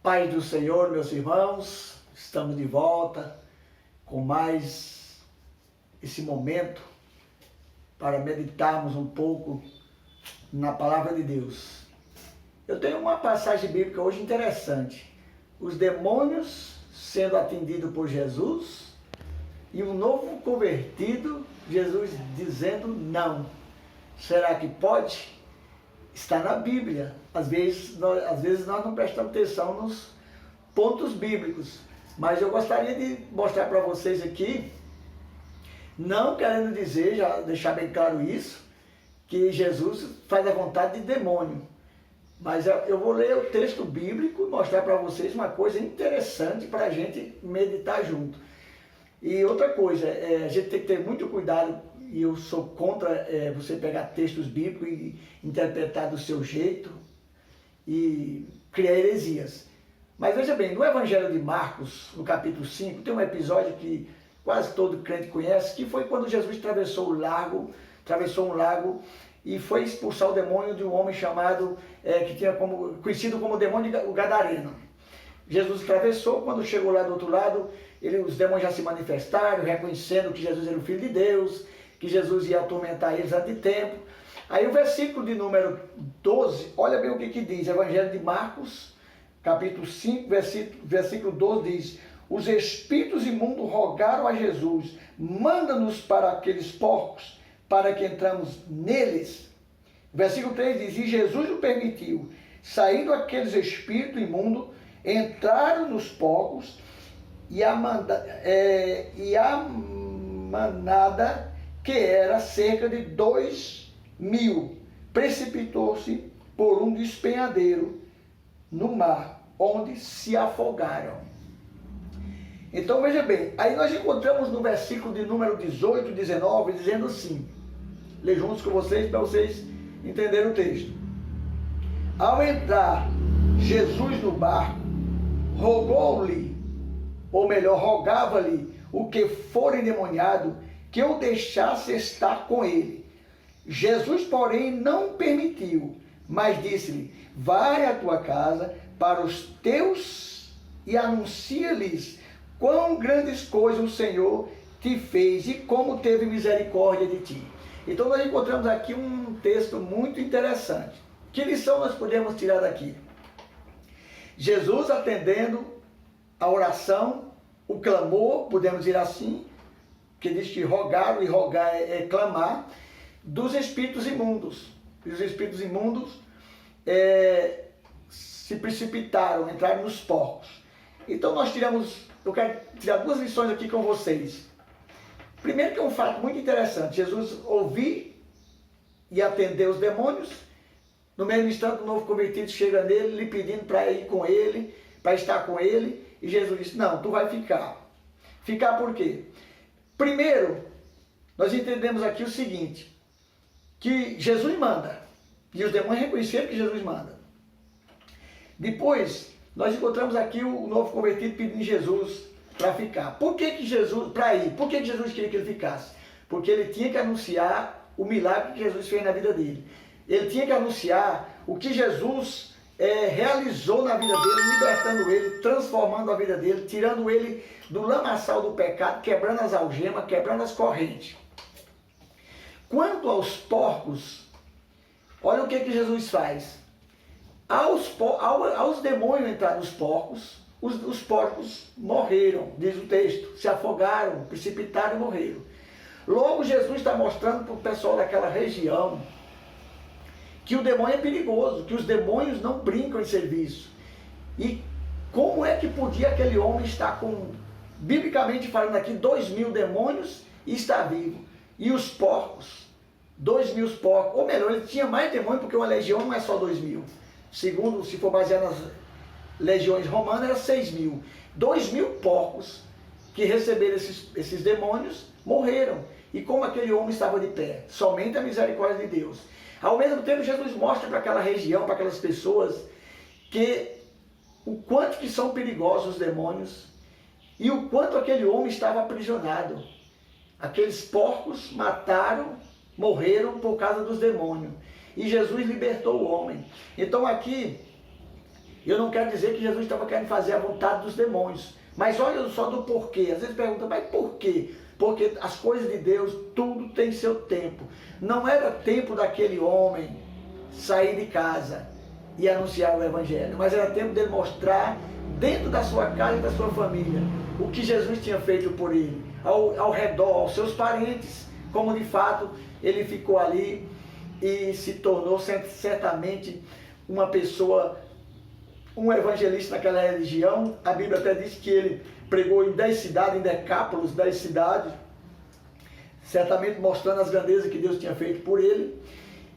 Paz do Senhor, meus irmãos, estamos de volta com mais esse momento para meditarmos um pouco na Palavra de Deus. Eu tenho uma passagem bíblica hoje interessante. Os demônios sendo atendidos por Jesus e um novo convertido, Jesus dizendo não. Será que pode? Está na Bíblia. Às vezes nós não prestamos atenção nos pontos bíblicos. Mas eu gostaria de mostrar para vocês aqui, não querendo dizer, já deixar bem claro isso, que Jesus faz a vontade de demônio. Mas eu vou ler o texto bíblico e mostrar para vocês uma coisa interessante para a gente meditar junto. E outra coisa, a gente tem que ter muito cuidado, e eu sou contra você pegar textos bíblicos e interpretar do seu jeito e criar heresias. Mas veja bem, no Evangelho de Marcos, no capítulo 5, tem um episódio que quase todo crente conhece, que foi quando Jesus atravessou um lago e foi expulsar o demônio de um homem chamado, conhecido como demônio gadareno. Jesus atravessou, quando chegou lá do outro lado, os demônios já se manifestaram, reconhecendo que Jesus era o Filho de Deus, que Jesus ia atormentar eles antes de tempo. Aí o versículo de número 12, olha bem o que diz, Evangelho de Marcos, capítulo 5, versículo 12 diz: os espíritos imundos rogaram a Jesus, manda-nos para aqueles porcos, para que entramos neles. Versículo 3 diz: e Jesus o permitiu. Saindo aqueles espíritos imundos, entraram nos porcos, e a manada, que era cerca de 2.000, precipitou-se por um despenhadeiro no mar, onde se afogaram. Então veja bem, aí nós encontramos no versículo de número 18 e 19, dizendo assim, lê juntos com vocês para vocês entenderem o texto. Ao entrar Jesus no barco, rogou-lhe, ou melhor, rogava-lhe o que for endemoniado, que o deixasse estar com ele. Jesus, porém, não permitiu, mas disse-lhe: vai à tua casa para os teus e anuncia-lhes quão grandes coisas o Senhor te fez e como teve misericórdia de ti. Então nós encontramos aqui um texto muito interessante. Que lição nós podemos tirar daqui? Jesus atendendo a oração, o clamor, podemos dizer assim, que diz que rogaram, e rogar é clamar, dos espíritos imundos. E os espíritos imundos se precipitaram, entraram nos porcos. Então eu quero tirar duas lições aqui com vocês. Primeiro, que é um fato muito interessante, Jesus ouviu e atendeu os demônios. No mesmo instante, o novo convertido chega nele, lhe pedindo para ir com ele, para estar com ele, e Jesus disse: não, tu vai ficar. Ficar por quê? Primeiro, nós entendemos aqui o seguinte, que Jesus manda, e os demônios reconheceram que Jesus manda. Depois, nós encontramos aqui o novo convertido pedindo Jesus para ficar. Por que Jesus queria que ele ficasse? Porque ele tinha que anunciar o milagre que Jesus fez na vida dele. Ele tinha que anunciar o que Jesus realizou na vida dele, libertando ele, transformando a vida dele, tirando ele do lamaçal do pecado, quebrando as algemas, quebrando as correntes. Quanto aos porcos, olha o que Jesus faz. Aos demônios entrar nos porcos, os porcos morreram, diz o texto, se afogaram, precipitaram e morreram. Logo Jesus está mostrando para o pessoal daquela região que o demônio é perigoso, que os demônios não brincam em serviço. E como é que podia aquele homem estar com, biblicamente falando aqui, 2.000 demônios e estar vivo? E os porcos, 2.000 porcos, ou melhor, ele tinha mais demônios, porque uma legião não é só 2.000. Segundo, se for baseado nas legiões romanas, era 6.000. 2.000 porcos que receberam esses demônios morreram. E como aquele homem estava de pé? Somente a misericórdia de Deus. Ao mesmo tempo, Jesus mostra para aquela região, para aquelas pessoas, que o quanto que são perigosos os demônios e o quanto aquele homem estava aprisionado. Aqueles porcos mataram, morreram por causa dos demônios. E Jesus libertou o homem. Então aqui, Eu não quero dizer que Jesus estava querendo fazer a vontade dos demônios, mas olha só do porquê. Às vezes pergunta, mas por quê? Porque as coisas de Deus, tudo tem seu tempo. Não era tempo daquele homem sair de casa e anunciar o Evangelho, mas era tempo dele mostrar dentro da sua casa e da sua família o que Jesus tinha feito por ele, ao redor, aos seus parentes, como de fato ele ficou ali e se tornou certamente uma pessoa, um evangelista naquela região. A Bíblia até diz que ele pregou em 10 cidades, em Decápolis, 10 cidades, certamente mostrando as grandezas que Deus tinha feito por ele.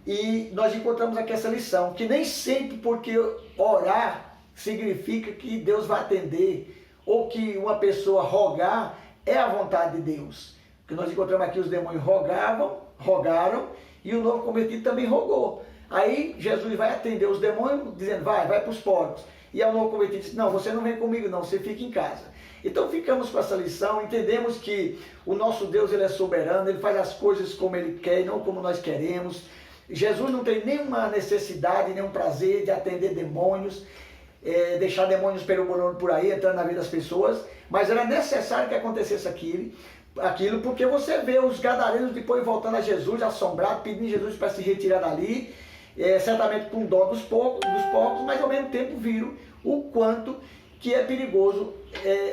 E nós encontramos aqui essa lição, que nem sempre porque orar significa que Deus vai atender, ou que uma pessoa rogar é a vontade de Deus. Porque nós encontramos aqui os demônios rogaram, e o novo convertido também rogou. Aí Jesus vai atender os demônios, dizendo, vai para os porcos. E o novo convertido diz, não, você não vem comigo não, você fica em casa. Então ficamos com essa lição, entendemos que o nosso Deus ele é soberano, ele faz as coisas como ele quer e não como nós queremos. Jesus não tem nenhuma necessidade, nenhum prazer de atender demônios, deixar demônios perambulando por aí, entrando na vida das pessoas, mas era necessário que acontecesse aquilo, porque você vê os gadarenos depois voltando a Jesus, assombrados, pedindo Jesus para se retirar dali, certamente com dó dos porcos, mas ao mesmo tempo viram o quanto que é perigoso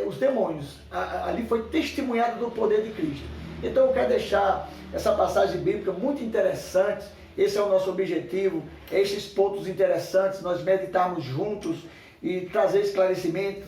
os demônios. Ali foi testemunhado do poder de Cristo. Então eu quero deixar essa passagem bíblica muito interessante. Esse é o nosso objetivo, esses pontos interessantes, nós meditarmos juntos e trazer esclarecimento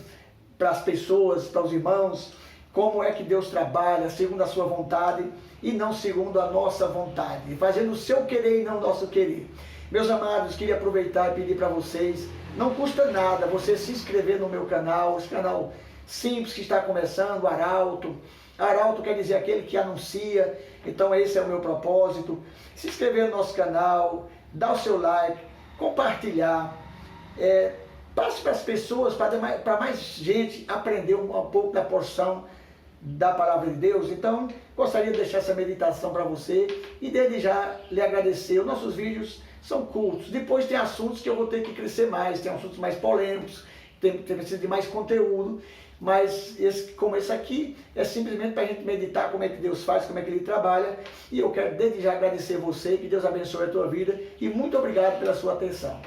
para as pessoas, para os irmãos, como é que Deus trabalha segundo a sua vontade e não segundo a nossa vontade, fazendo o seu querer e não o nosso querer. Meus amados, queria aproveitar e pedir para vocês, não custa nada você se inscrever no meu canal, esse canal simples que está começando, Arauto. Arauto quer dizer aquele que anuncia, então esse é o meu propósito. Se inscrever no nosso canal, dar o seu like, compartilhar, passe para as pessoas, para mais gente aprender um pouco da porção da palavra de Deus. Então, gostaria de deixar essa meditação para você e desde já lhe agradecer. Os nossos vídeos são curtos, depois tem assuntos que eu vou ter que crescer mais, tem assuntos mais polêmicos, precisa de mais conteúdo, mas como esse aqui é simplesmente para a gente meditar como é que Deus faz, como é que Ele trabalha, e eu quero desde já agradecer você, que Deus abençoe a tua vida e muito obrigado pela sua atenção.